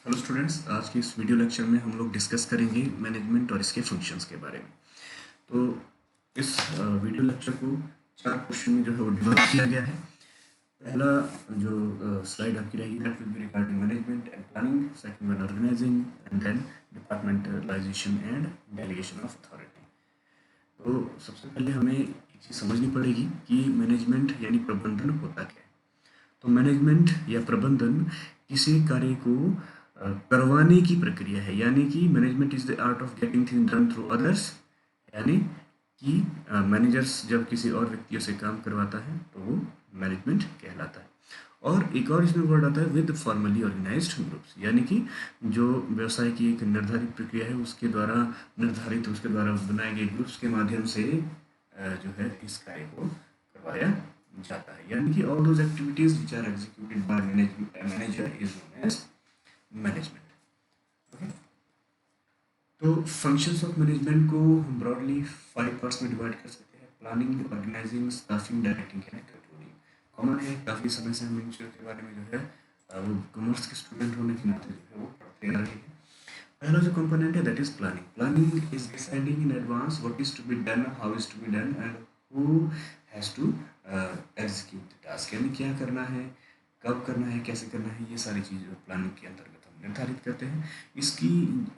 Hello students, आज की इस वीडियो लेक्चर में हम लोग डिस्कस करेंगे मैनेजमेंट और इसके फंक्शंस के बारे में। तो इस वीडियो लेक्चर को 4 पोर्शन में जो है वो डिवाइड किया गया है। पहला जो स्लाइड आपकी रहेगी that will be regarding management and planning, second one organizing and then departmentalization and delegation of authority. तो सबसे पहले हमें एक चीज़ समझनी पड़ेगी कि मैनेजमेंट यानी प्रबंधन होता क्या है। तो मैनेजमेंट या प्रबंधन किसी कार्य को करवाने की प्रक्रिया है, यानी कि management is the art of getting things done through others. यानी कि मैनेजर्स जब किसी और व्यक्तियों से काम करवाता है तो वो मैनेजमेंट कहलाता है। और एक और इसमें वर्ड आता है विद फॉर्मली ऑर्गेनाइज्ड ग्रुप्स, यानी कि जो व्यवसाय की एक निर्धारित प्रक्रिया है उसके द्वारा बनाए गए ग्रुप्स के माध्यम से जो है इस कार्य को करवाया जाता है। यानी कि all those activities which are executed by manager is known as management. Okay, तो फंक्शंस ऑफ मैनेजमेंट को हम ब्रॉडली 5 पार्ट्स में डिवाइड कर सकते हैं: planning, organizing, staffing, directing and controlling. Common है, काफ़ी समय से हम इन चीज़ों के बारे में जो है वो कॉमर्स के स्टूडेंट होने के नाते जो है वो पढ़ते आ रहे हैं। पहला जो कंपोनेंट है that is planning. Planning is deciding in advance what is to be done, how is to be done and who has to execute the task. यानी क्या करना है, कब करना है, कैसे करना है, ये सारी चीज़ें प्लानिंग के अंतर्गत हम निर्धारित करते हैं। इसकी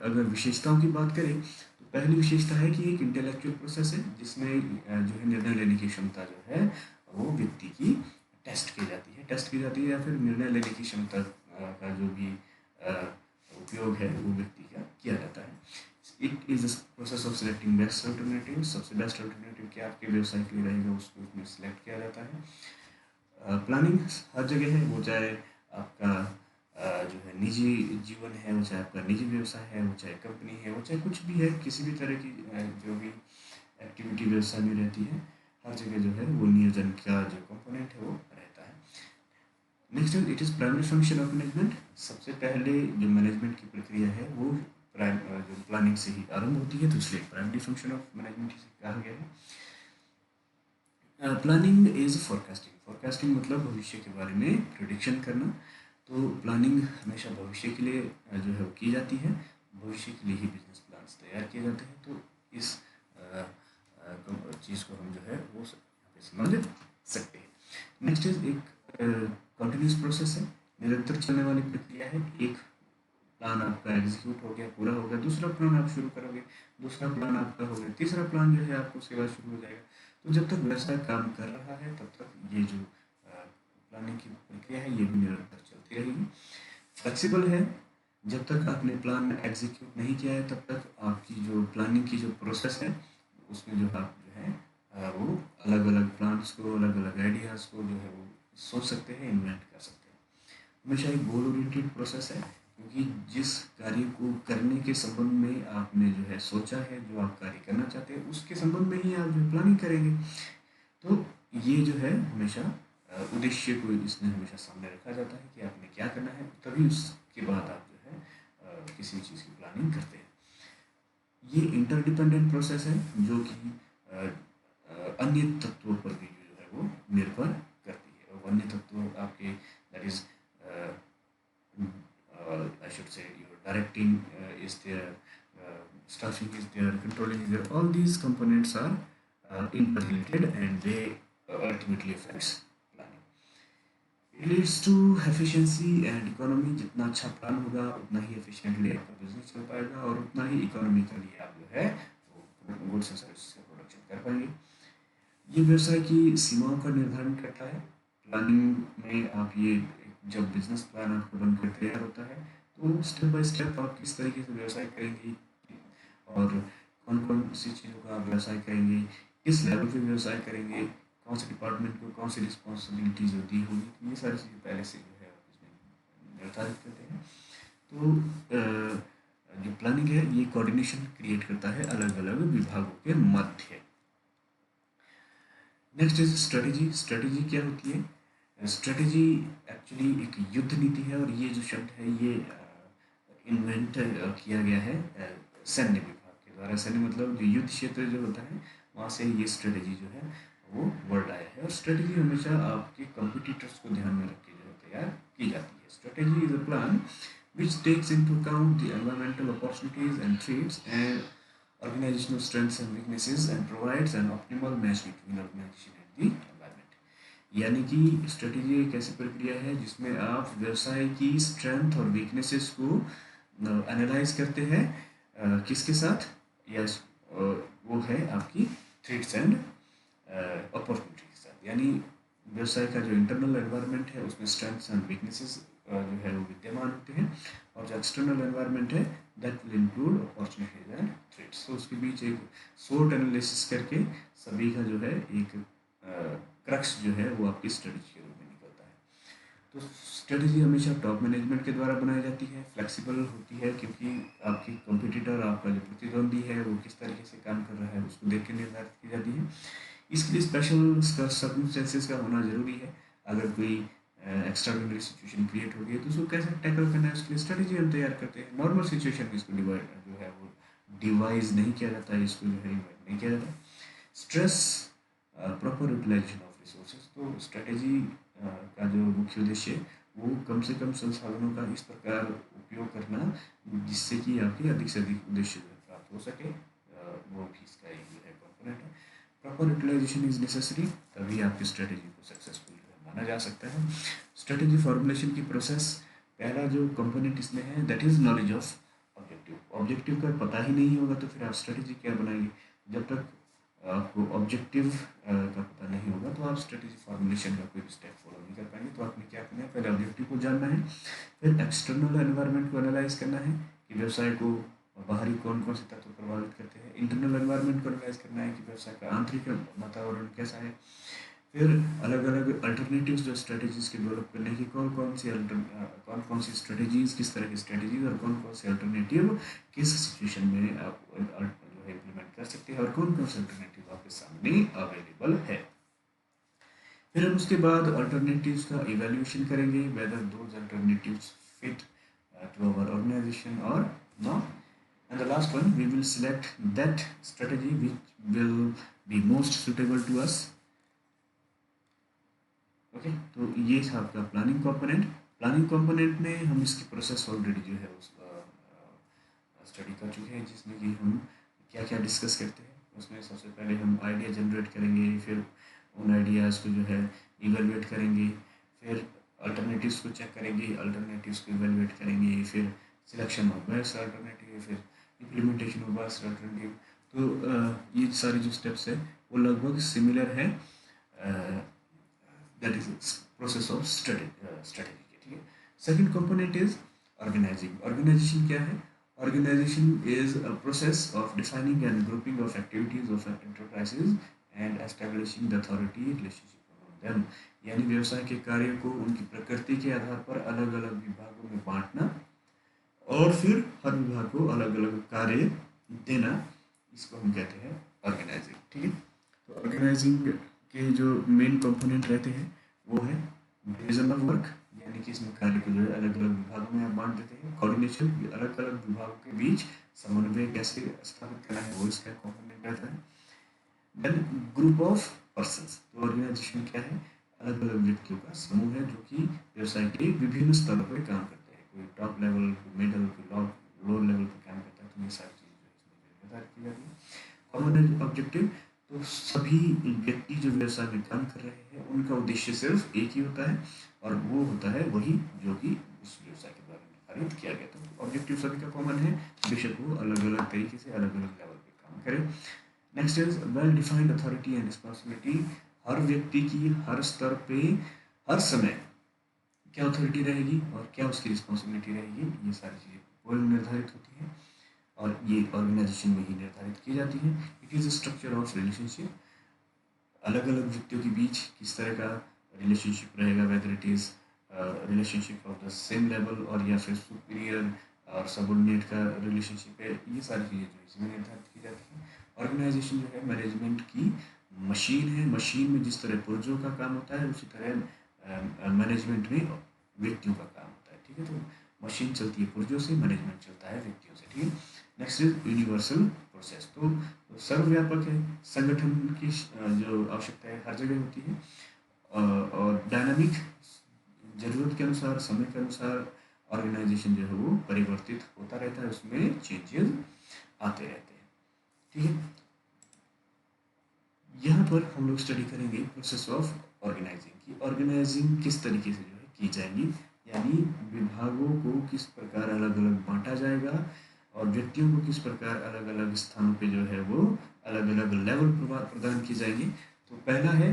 अगर विशेषताओं की बात करें तो पहली विशेषता है कि एक इंटेलेक्चुअल प्रोसेस है जिसमें जो है निर्णय लेने की क्षमता जो है वो व्यक्ति की टेस्ट की जाती है या फिर निर्णय लेने की क्षमता का जो भी उपयोग है वो व्यक्ति का किया जाता है। It is process of selecting best alternative. सबसे बेस्ट अल्टरनेटिव क्या आपके व्यवसाय के लिए रहेगा उसको उसमें सिलेक्ट किया जाता है। प्लानिंग हर जगह है, वो चाहे आपका जो है निजी जीवन है, वो चाहे आपका निजी व्यवसाय है, वो चाहे कंपनी है, वो चाहे कुछ भी है, किसी भी तरह की जो भी एक्टिविटी व्यवसाय में रहती है, हर जगह जो है वो नियोजन का जो कंपोनेंट है वो रहता है। Next it is primary function of management. सबसे पहले जो मैनेजमेंट की प्रक्रिया है वो जो प्लानिंग से ही आरंभ होती है, तो इसलिए प्राइमरी फंक्शन ऑफ मैनेजमेंट इसे कहा गया है। Planning is forecasting. फोरकास्टिंग मतलब भविष्य के बारे में प्रिडिक्शन करना। तो प्लानिंग हमेशा भविष्य के लिए जो है वो की जाती है, भविष्य के लिए ही बिजनेस प्लान तैयार किए जाते हैं। तो इस चीज़ को हम जो है वो यहाँ पे समझ सकते हैं। नेक्स्ट इज एक कंटिन्यूस प्रोसेस है, निरंतर चलने वाली प्रक्रिया है। एक प्लान आपका एग्जीक्यूट हो गया, पूरा हो गया, दूसरा प्लान आप शुरू करोगे, दूसरा प्लान आपका हो गया, तीसरा प्लान जो है आपको उसके बाद शुरू हो जाएगा। तो जब तक व्यवसाय काम कर रहा है तब तक ये जो प्लानिंग की प्रक्रिया है ये भी निरंतर चलती रहेगी। फ्लेक्सिबल है, जब तक आपने प्लान एग्जीक्यूट नहीं किया है तब तक आपकी जो प्लानिंग की जो प्रोसेस है उसमें जो आप जो है वो अलग अलग प्लान्स को, अलग अलग आइडियाज़ को जो है वो सोच सकते हैं, इन्वेंट कर सकते हैं। हमेशा एक गोल ओरिएंटेड प्रोसेस है, क्योंकि जिस कार्य को करने के संबंध में आपने जो है सोचा है, जो आप कार्य करना चाहते हैं उसके संबंध में ही आप जो प्लानिंग करेंगे। तो ये जो है हमेशा उद्देश्य को इसमें हमेशा सामने रखा जाता है कि आपने क्या करना है, तभी उसके बाद आप जो है किसी भी चीज़ की प्लानिंग करते हैं। ये इंटरडिपेंडेंट प्रोसेस है जो कि अन्य तत्वों पर भी जो है वो निर्भर करती है। और अन्य तत्व आपके that is I should say your directing is there, staffing is there, controlling is there. All these components are interrelated and they ultimately affects planning. It leads to efficiency and economy. जितना अच्छा plan होगा उतना ही efficiently आपका business चल पाएगा और उतना ही economically आप जो है वो गुड्स एंड सर्विसेज का प्रोडक्शन कर पाएंगे। ये व्यवसाय की सीमाओं का निर्धारण करता है। प्लानिंग में आप ये जब बिजनेस प्लान आपका बनकर तैयार होता है तो स्टेप बाय स्टेप आप किस तरीके से व्यवसाय करेंगे और कौन कौन सी चीज़ों का आप व्यवसाय करेंगे, किस लेवल पे व्यवसाय करेंगे, कौन से डिपार्टमेंट को कौन सी रिस्पॉन्सिबिलिटी जो दी होगी, तो ये सारी चीज़ें पहले से जो है आप इसमें निर्धारित करते हैं। तो जो प्लानिंग है ये कोऑर्डिनेशन क्रिएट करता है अलग अलग विभागों के मध्य। Next is strategy. स्ट्रेटेजी क्या होती है? स्ट्रेटेजी एक्चुअली एक युद्ध नीति है, और ये जो शब्द है ये इन्वेंट किया गया है सैन्य विभाग के द्वारा। सैन्य मतलब जो युद्ध क्षेत्र जो होता है वहाँ से ये स्ट्रेटेजी जो है वो वर्ड आया है। और स्ट्रेटेजी हमेशा आपके कंपिटिटर्स को ध्यान में रख के जो है तैयार की जाती है। Strategy is a plan which takes into account the environmental opportunities and threats and organizational strengths and weaknesses and provides an optimal match between organization and the environment. यानी कि स्ट्रेटेजी एक ऐसी प्रक्रिया है जिसमें आप व्यवसाय की स्ट्रेंथ और वीकनेसेस को एनालाइज करते हैं किसके साथ या वो है आपकी थ्रेट्स एंड अपॉर्चुनिटी के साथ। यानी व्यवसाय का जो इंटरनल एनवायरनमेंट है उसमें स्ट्रेंथ्स एंड वीकनेसेस जो है वो विद्यमान होते हैं, और जो एक्सटर्नल एनवायरनमेंट है that will include opportunities and threats. तो उसके बीच एक सोर्ट एनालिसिस करके सभी का जो है एक क्रक्स जो है वो आपकी स्ट्रेटजी के रूप में निकलता है। तो स्ट्रेटजी हमेशा टॉप मैनेजमेंट के द्वारा बनाई जाती है, फ्लेक्सिबल होती है क्योंकि आपकी कॉम्पिटिटर, आपका जो प्रतिद्वंदी है वो किस तरीके से काम कर रहा है उसको देख के निर्धारित की जाती है। इसके लिए स्पेशल सर्कमस्टेंसेस का होना ज़रूरी है। अगर कोई एक्स्ट्राऑर्डिनरी सिचुएशन क्रिएट हो गई तो उसको कैसे टैकल करना है उसके लिए स्ट्रेटजी हम तैयार करते हैं। नॉर्मल सिचुएशन में इसको डिवाइड जो है वो डिवाइज नहीं किया जाता है, इसको जो है डिवाइड नहीं किया जाता। Stress proper utilization of resources. तो स्ट्रेटजी का जो मुख्य उद्देश्य है वो कम से कम संसाधनों का इस प्रकार उपयोग करना जिससे कि आपके अधिक से अधिक उद्देश्य प्राप्त हो सके, वो भी इसका एक जो है कॉम्पोनेंट है। प्रॉपर यूटिलाइजेशन इज नेसेसरी, तभी आपकी स्ट्रेटजी को सक्सेसफुल माना जा सकता है। स्ट्रेटजी फॉर्मुलेशन की प्रोसेस, पहला जो कंपोनेंट इसमें है that is knowledge of objective. Objective का पता ही नहीं होगा तो फिर आप स्ट्रेटजी क्या बनाएंगे। जब तक आपको ऑब्जेक्टिव का पता नहीं होगा तो आप स्ट्रेटजी फॉर्मुलेशन का कोई भी स्टेप फॉलो नहीं कर पाएंगे। तो आपने क्या करना है, पहले ऑब्जेक्टिव को जानना है, फिर एक्सटर्नल एनवायरनमेंट को एनालाइज करना है कि व्यवसाय को बाहरी कौन कौन से तत्व प्रभावित करते हैं। इंटरनल एनवायरनमेंट को एनालाइज करना है कि व्यवसाय का आंतरिक वातावरण कैसा है। फिर अलग अलग अल्टरनेटिव्स जो स्ट्रेटजीज के डेवलप करने की कौन कौन सी स्ट्रेटजीज, किस तरह की स्ट्रेटजीज और कौन कौन से अल्टरनेटिव किस सिचुएशन में आप जो है इम्प्लीमेंट कर सकते हैं और कौन कौन से अल्टरनेटिव आपके सामने अवेलेबल है। फिर हम उसके बाद अल्टरनेटिव्स का इवैल्यूएशन करेंगे whether those alternatives fit to our organization और not. And the last one, we will select that strategy which will be most suitable to us. Okay तो ये था आपका प्लानिंग कंपोनेंट। प्लानिंग कंपोनेंट में हम इसकी प्रोसेस ऑलरेडी जो है उसका स्टडी कर चुके हैं, जिसमें कि हम क्या क्या डिस्कस करते हैं। उसमें सबसे पहले हम आइडिया जनरेट करेंगे, फिर उन आइडियाज़ को जो है इवेलुएट करेंगे, फिर अल्टरनेटिव्स को चेक करेंगे, अल्टरनेटिव्स को इवेलुएट करेंगे, फिर सिलेक्शन ऑफ बेस्ट अल्टरनेटिव, फिर इम्प्लीमेंटेशन ऑफ बेस्ट अल्टरनेटिव। तो ये सारे जो स्टेप्स है वो लगभग सिमिलर है, that is process of strategy के, ठीक है। Second component is organizing. Organization क्या है? Organization is a process of defining and grouping of activities of enterprises and establishing the authority relationship among them. यानी व्यवसाय के कार्य को उनकी प्रकृति के आधार पर अलग अलग विभागों में बांटना और फिर हर विभाग को अलग अलग कार्य देना, इसको हम कहते हैं ऑर्गेनाइजिंग, ठीक है। तो ऑर्गेनाइजिंग के जो मेन कंपोनेंट रहते हैं वो है डिवीजन ऑफ वर्क, यानी कि इसमें कार्य को जो है अलग अलग विभागों में आप बांट देते हैं। कोऑर्डिनेशन, अलग अलग विभागों के बीच समन्वय कैसे स्थापित करना है वो इसका कंपोनेंट रहता है। देन ग्रुप ऑफ पर्संस, तो ऑर्गेनाइजेशन क्या है? अलग अलग व्यक्तियों का समूह है जो कि व्यवसाय के विभिन्न स्तरों पर काम करते हैं। कोई टॉप लेवल, कोई मिडल, कोई लो लेवल पर काम करता है। तो ये सारी चीज़ें इसमें निर्धारित की जाती है। कॉमन ऑब्जेक्टिव, तो सभी व्यक्ति जो व्यवसाय में काम कर रहे हैं उनका उद्देश्य सिर्फ एक ही होता है और वो होता है वही जो कि उस व्यवसाय के द्वारा निर्धारित किया गया था। ऑब्जेक्टिव सभी का कॉमन है, बेशक वो अलग अलग तरीके से अलग अलग लेवल पे काम करें। Next is well defined authority and responsibility. हर व्यक्ति की हर स्तर पे हर समय क्या अथॉरिटी रहेगी और क्या उसकी रिस्पॉन्सिबिलिटी रहेगी, ये सारी चीज़ें पूर्व निर्धारित होती हैं और ये ऑर्गेनाइजेशन में ही निर्धारित की जाती है। It is a structure of relationship, अलग अलग व्यक्तियों के बीच किस तरह का रिलेशनशिप रहेगा, whether it is relationship of the same level और या फिर सुपीरियर और सबऑर्डिनेट का रिलेशनशिप है। ये सारी चीज़ें जो इसमें निर्धारित की जाती हैं। ऑर्गेनाइजेशन जो है मैनेजमेंट की मशीन है। मशीन में जिस तरह पुर्जों का काम होता है उसी तरह मैनेजमेंट में व्यक्तियों का काम होता है, ठीक है। तो मशीन चलती है पुर्जों से, मैनेजमेंट चलता है व्यक्तियों से, ठीक है। नेक्स्ट इज यूनिवर्सल प्रोसेस, तो सर्वव्यापक है। संगठन की जो आवश्यकता है हर जगह होती है और डायनामिक, ज़रूरत के अनुसार, समय के अनुसार ऑर्गेनाइजेशन जो है वो परिवर्तित होता रहता है, उसमें चेंजेस आते रहते हैं। ठीक है, यहाँ पर हम लोग स्टडी करेंगे प्रोसेस ऑफ ऑर्गेनाइजिंग की ऑर्गेनाइजिंग किस तरीके से जो है की जाएगी, यानी विभागों को किस प्रकार अलग अलग बांटा जाएगा और व्यक्तियों को किस प्रकार अलग अलग स्थानों पे जो है वो अलग अलग लेवल प्रदान किए जाएंगे। तो पहला है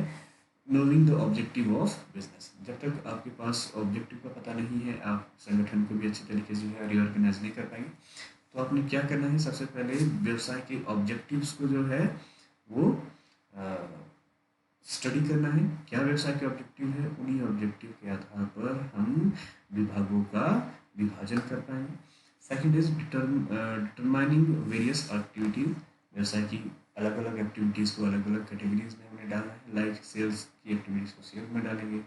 नोविंग द ऑब्जेक्टिव ऑफ बिजनेस। जब तक आपके पास ऑब्जेक्टिव का पता नहीं है, आप संगठन को भी अच्छी तरीके से जो है रिऑर्गेनाइज नहीं कर पाएंगे। तो आपने क्या करना है, सबसे पहले व्यवसाय के ऑब्जेक्टिव्स को जो है वो स्टडी करना है, क्या व्यवसाय के ऑब्जेक्टिव है, उन्हीं ऑब्जेक्टिव के आधार पर हम विभागों का विभाजन कर पाएंगे। Second is determining various activities. व्यवसाय की अलग अलग एक्टिविटीज़ को अलग अलग कैटेगरीज में हमने डालना है, लाइक सेल्स की एक्टिविटीज़ को सेल्स में डालेंगे,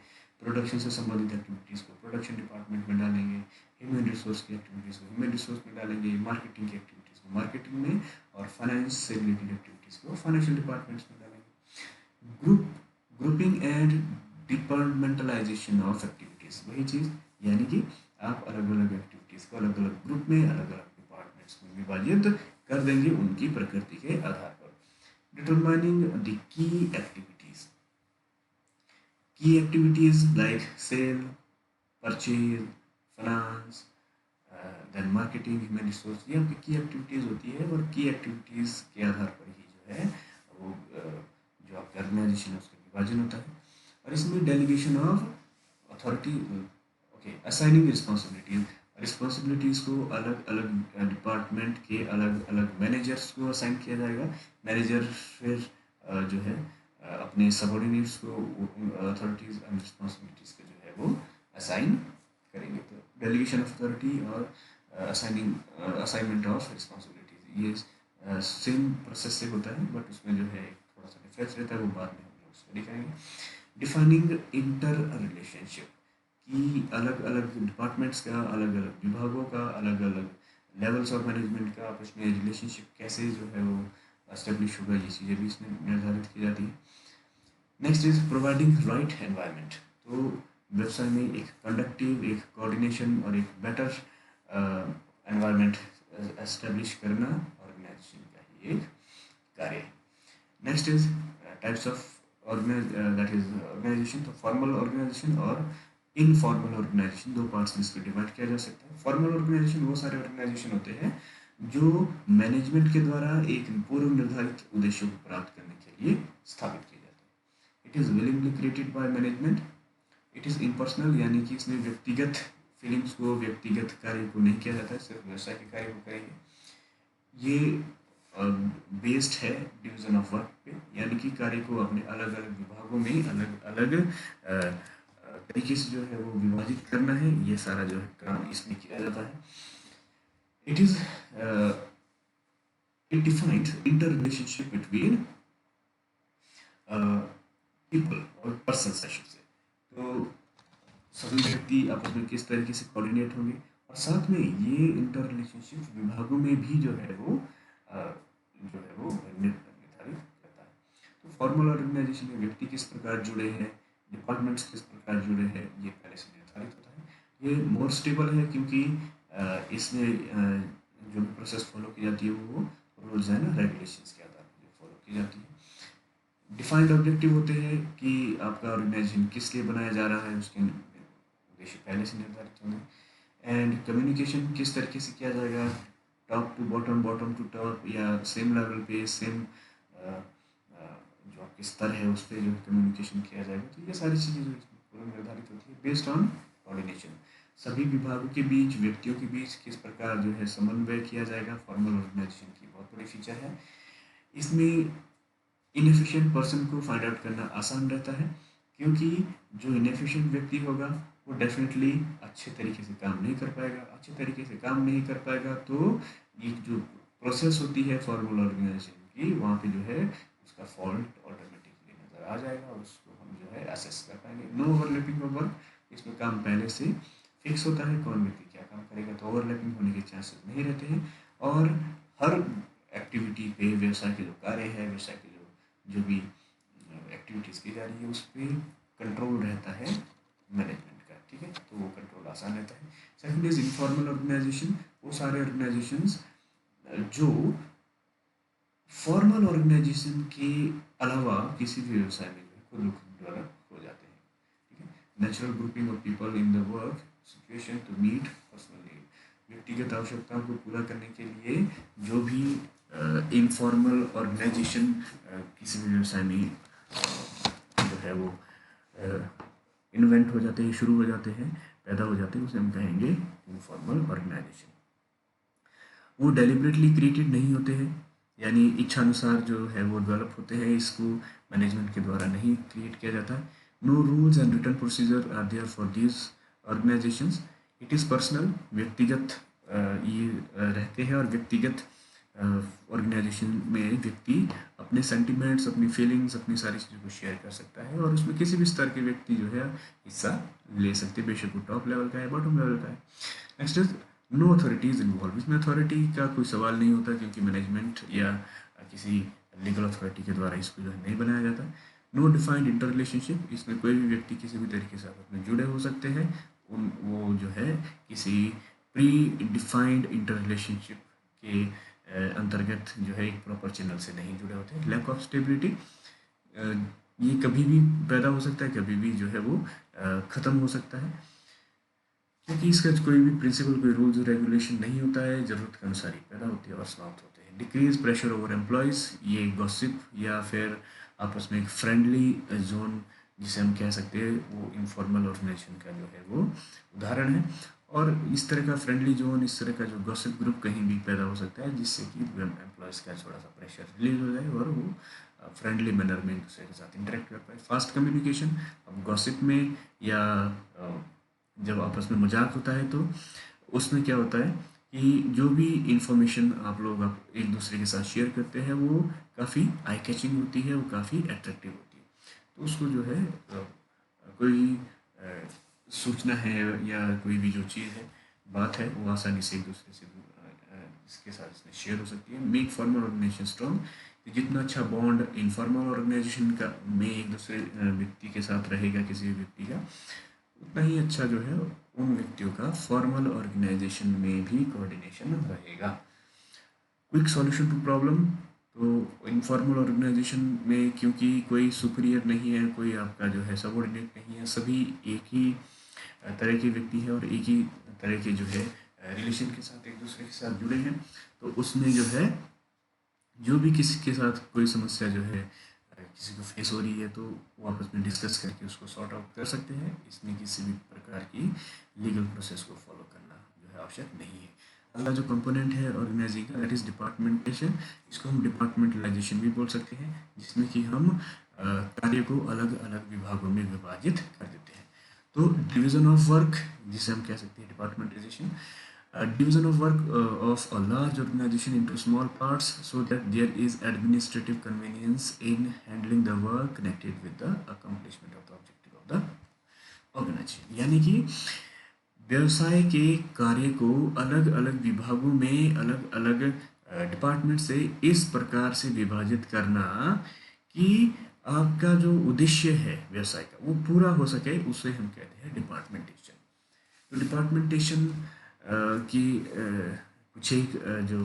प्रोडक्शन से संबंधित एक्टिविटीज़ को प्रोडक्शन डिपार्टमेंट में डालेंगे, ह्यूमन रिसोर्स की एक्टिविटीज़ को ह्यूमन रिसोर्स में डालेंगे, मार्केटिंग की एक्टिविटीज़ को मार्केटिंग में, और फाइनेंस से रिलेटेड एक्टिविटीज़ को फाइनेंशियल डिपार्टमेंट्स में डालेंगे। Grouping and departmentalisation of activities, वही चीज़, यानी कि आप अलग अलग एक्टिविटीज़ को अलग अलग ग्रुप में अलग अलग डिपार्टमेंट्स में विभाजित कर देंगे उनकी प्रकृति के आधार पर। डिटरमाइनिंग द की activities like sale, purchase, finance, then marketing, human resource, ये आपकी की एक्टिविटीज़ होती है और की एक्टिविटीज़ के आधार पर ही जो है वो जो आपका ऑर्गेनाइजेशन है उसका विभाजन होता है। और इसमें delegation of authority, okay, assigning responsibilities को अलग अलग डिपार्टमेंट के अलग अलग मैनेजर्स को असाइन किया जाएगा। मैनेजर फिर जो है अपने सबॉर्डिनेट्स को अथॉरिटीज़ एंड रिस्पॉन्सिबिलिटीज़ के जो है वो असाइन करेंगे। तो डेलीगेशन ऑफ अथॉरिटी और असाइनमेंट ऑफ रिस्पॉन्सिबिलिटीज, ये सेम प्रोसेस से होता है, बट उसमें जो है थोड़ा सा डिफरेंस रहता है, वो बाद में हम लोग स्टडी करेंगे। डिफाइनिंग इंटर रिलेशनशिप, कि अलग अलग डिपार्टमेंट्स का, अलग अलग विभागों का, अलग अलग लेवल्स ऑफ मैनेजमेंट का आपस में रिलेशनशिप कैसे जो है वो एस्टेब्लिश होगा, ये चीज़ें भी इसमें निर्धारित की जाती है। Next is providing right environment. तो व्यवसाय में एक कंडक्टिव, एक कोऑर्डिनेशन और एक बेटर एनवायरनमेंट एस्टेब्लिश करना ऑर्गेनाइजेशन का ही एक कार्य है। Next is types of organization. तो फॉर्मल ऑर्गेनाइजेशन और इनफॉर्मल ऑर्गेनाइजेशन, दो पार्ट्स में इसको डिवाइड किया जा सकता है। फॉर्मल ऑर्गेनाइजेशन वो सारे ऑर्गेनाइजेशन होते हैं जो मैनेजमेंट के द्वारा एक पूर्व निर्धारित उद्देश्यों को प्राप्त करने के लिए स्थापित किए जाते हैं। It is willingly created by management. It is impersonal, यानी कि इसमें व्यक्तिगत फीलिंग्स को, व्यक्तिगत कार्य को नहीं किया जाता है, सिर्फ व्यवसाय के कार्य को करेंगे। ये बेस्ड है डिवीजन ऑफ वर्क पे, यानी कि कार्य को अपने अलग अलग विभागों में अलग अलग तरीके से जो है वो विभाजित करना है। ये सारा जो है काम इसमें किया जाता है। It is it defines inter relationship between people और पर्सन से। तो सभी व्यक्ति आपस में किस तरीके से कोऑर्डिनेट होंगे, और साथ में ये इंटर रिलेशनशिप विभागों में भी जो है वो निर्धारित करता है। तो फॉर्मल ऑर्गेनाइजेशन में व्यक्ति किस प्रकार जुड़े हैं, डिपार्टमेंट्स किस प्रकार जुड़े हैं, ये पहले से निर्धारित होता है। ये मोर स्टेबल है क्योंकि इसमें जो भी प्रोसेस फॉलो की जाती है वो रूल्स एंड रेगुलेशंस के आधार पर फॉलो की जाती है। डिफाइंड ऑब्जेक्टिव होते हैं कि आपका ऑर्गेनाइजेशन किस लिए बनाया जा रहा है, उसके उद्देश्य पहले से निर्धारित होंगे। एंड कम्युनिकेशन किस तरीके से किया जाएगा, top to bottom, bottom to top, या सेम लेवल पे, सेम जो आपके स्तर है उस पर जो कम्युनिकेशन किया जाएगा। तो ये सारी चीज़ें जो इसमें निर्धारित होती है बेस्ड ऑन कोऑर्डिनेशन। सभी विभागों के बीच, व्यक्तियों के बीच किस प्रकार जो है समन्वय किया जाएगा, फॉर्मल ऑर्गेनाइजेशन की बहुत बड़ी फीचर है। इसमें इनएफिशिएंट पर्सन को फाइंड आउट करना आसान रहता है, क्योंकि जो इनएफिशिएंट व्यक्ति होगा वो डेफिनेटली अच्छे तरीके से काम नहीं कर पाएगा। अच्छे तरीके से काम नहीं कर पाएगा तो ये जो प्रोसेस होती है फॉर्मल ऑर्गेनाइजेशन की, वहाँ पे जो है उसका फॉल्ट ऑटोमेटिकली नज़र आ जाएगा और उसको हम जो है असेस कर पाएंगे। नो ओवरलैपिंग ऑफ वर्क, इसमें काम पहले से फिक्स होता है, कौन व्यक्ति क्या काम करेगा, तो ओवरलैपिंग होने के चांसेस नहीं रहते हैं। और हर एक्टिविटी पे, व्यवसाय के जो कार्य है, व्यवसाय के जो भी एक्टिविटीज़ की जा रही है उस पर कंट्रोल रहता है मैनेजमेंट का। ठीक है, तो वो कंट्रोल आसान रहता है। सेकंड इज इनफॉर्मल ऑर्गेनाइजेशन, वो सारे ऑर्गेनाइजेशंस जो फॉर्मल ऑर्गेनाइजेशन के अलावा किसी भी व्यवसाय में खुद डेवलप हो जाते हैं। ठीक है, natural grouping of people in the work situation to meet personal need, व्यक्तिगत आवश्यकताओं को पूरा करने के लिए जो भी इनफॉर्मल ऑर्गेनाइजेशन किसी भी व्यवसाय में जो है वो इन्वेंट हो जाते हैं, शुरू हो जाते हैं, पैदा हो जाते हैं, उसे हम कहेंगे इनफॉर्मल ऑर्गेनाइजेशन। वो डेलिबरेटली क्रिएटेड नहीं होते हैं, यानी इच्छानुसार जो है वो डेवलप होते हैं, इसको मैनेजमेंट के द्वारा नहीं क्रिएट किया जाता है। No rules and written procedure are there for this organizations, it is personal, व्यक्तिगत ये रहते हैं, और व्यक्तिगत ऑर्गेनाइजेशन में व्यक्ति अपने सेंटिमेंट्स, अपनी फीलिंग्स, अपनी सारी चीज़ों को शेयर कर सकता है, और उसमें किसी भी स्तर के व्यक्ति जो है हिस्सा ले सकते हैं, बेशक वो टॉप लेवल का है, बॉटम लेवल का है। Next is no authorities involve, इसमें अथॉरिटी का कोई सवाल नहीं होता, क्योंकि मैनेजमेंट या किसी लीगल अथॉरिटी के द्वारा इसको जो है नहीं बनाया जाता। नो डिफाइंड इंटर रिलेशनशिप, इसमें कोई भी व्यक्ति किसी भी तरीके से आपस में जुड़े हो सकते हैं, वो जो है किसी प्री डिफाइंड इंटर रिलेशनशिप के अंतर्गत जो है एक प्रॉपर चैनल से नहीं जुड़े होते हैं। लैक ऑफ स्टेबिलिटी, ये कभी भी पैदा हो सकता है, कभी भी जो है वो ख़त्म हो सकता है, क्योंकि इसका कोई भी प्रिंसिपल, कोई रूल्स रेगुलेशन नहीं होता है, ज़रूरत के अनुसार ही पैदा होती है और समाप्त होते हैं। डिक्रीज प्रेशर ओवर एम्प्लॉयज़, ये गॉसिप या फिर आपस में एक फ्रेंडली जोन जिसे हम कह सकते हैं, वो इनफॉर्मल ऑर्गेनाइजेशन का जो है वो उदाहरण है। और इस तरह का फ्रेंडली जोन, इस तरह का जो गॉसिप ग्रुप कहीं भी पैदा हो सकता है, जिससे कि एम्प्लॉयज़ का थोड़ा सा प्रेशर रिलीज हो जाए और वो फ्रेंडली मैनर में एक दूसरे के साथ इंटरेक्ट कर पाए। फास्ट कम्युनिकेशन, अब गॉसिप में या जब आपस में मजाक होता है तो उसमें क्या होता है कि जो भी इंफॉर्मेशन आप लोग एक दूसरे के साथ शेयर करते हैं वो काफ़ी आई कैचिंग होती है, वो काफ़ी अट्रैक्टिव होती है, तो उसको जो है कोई सूचना है या कोई भी जो चीज़ है, बात है, वो आसानी से एक दूसरे से इसके साथ इसमें शेयर हो सकती है। मेक फॉर्मल ऑर्गेनाइजेशन स्ट्रॉन्ग, जितना अच्छा बॉन्ड इनफॉर्मल ऑर्गेनाइजेशन का में एक दूसरे व्यक्ति के साथ रहेगा, किसी भी व्यक्ति का, उतना ही अच्छा जो है उन व्यक्तियों का फॉर्मल ऑर्गेनाइजेशन में भी कोऑर्डिनेशन रहेगा। क्विक सॉल्यूशन टू प्रॉब्लम, तो इनफॉर्मल ऑर्गेनाइजेशन में क्योंकि कोई सुपीरियर नहीं है, कोई आपका जो है सबऑर्डिनेट नहीं है, सभी एक ही तरह के व्यक्ति है और एक ही तरह के जो है रिलेशन के साथ एक दूसरे के साथ जुड़े हैं, तो उसमें जो है जो भी किसी के साथ कोई समस्या जो है किसी को फेस हो रही है, तो वो आपस में डिस्कस करके उसको सॉर्ट आउट कर सकते हैं। इसमें किसी भी प्रकार की लीगल प्रोसेस को फॉलो करना जो है आवश्यक नहीं है। अगला जो कंपोनेंट है ऑर्गेनाइजिंग का, दैट इज़ डिपार्टमेंटेशन, इसको हम डिपार्टमेंटलाइजेशन भी बोल सकते हैं, जिसमें कि हम कार्य को अलग अलग विभागों में विभाजित कर देते हैं। तो डिवीज़न ऑफ वर्क, जिसे हम कह सकते हैं डिपार्टमेंटाइजेशन, division of work of a large organization into small parts so that there is administrative convenience in handling the work connected with the accomplishment of the objective of the organization। यानी कि व्यवसाय के कार्य को अलग अलग विभागों में, अलग अलग डिपार्टमेंट से इस प्रकार से विभाजित करना कि आपका जो उद्देश्य है व्यवसाय का वो पूरा हो सके, उसे हम कहते हैं डिपार्टमेंटेशन। तो डिपार्टमेंटेशन की कुछ एक जो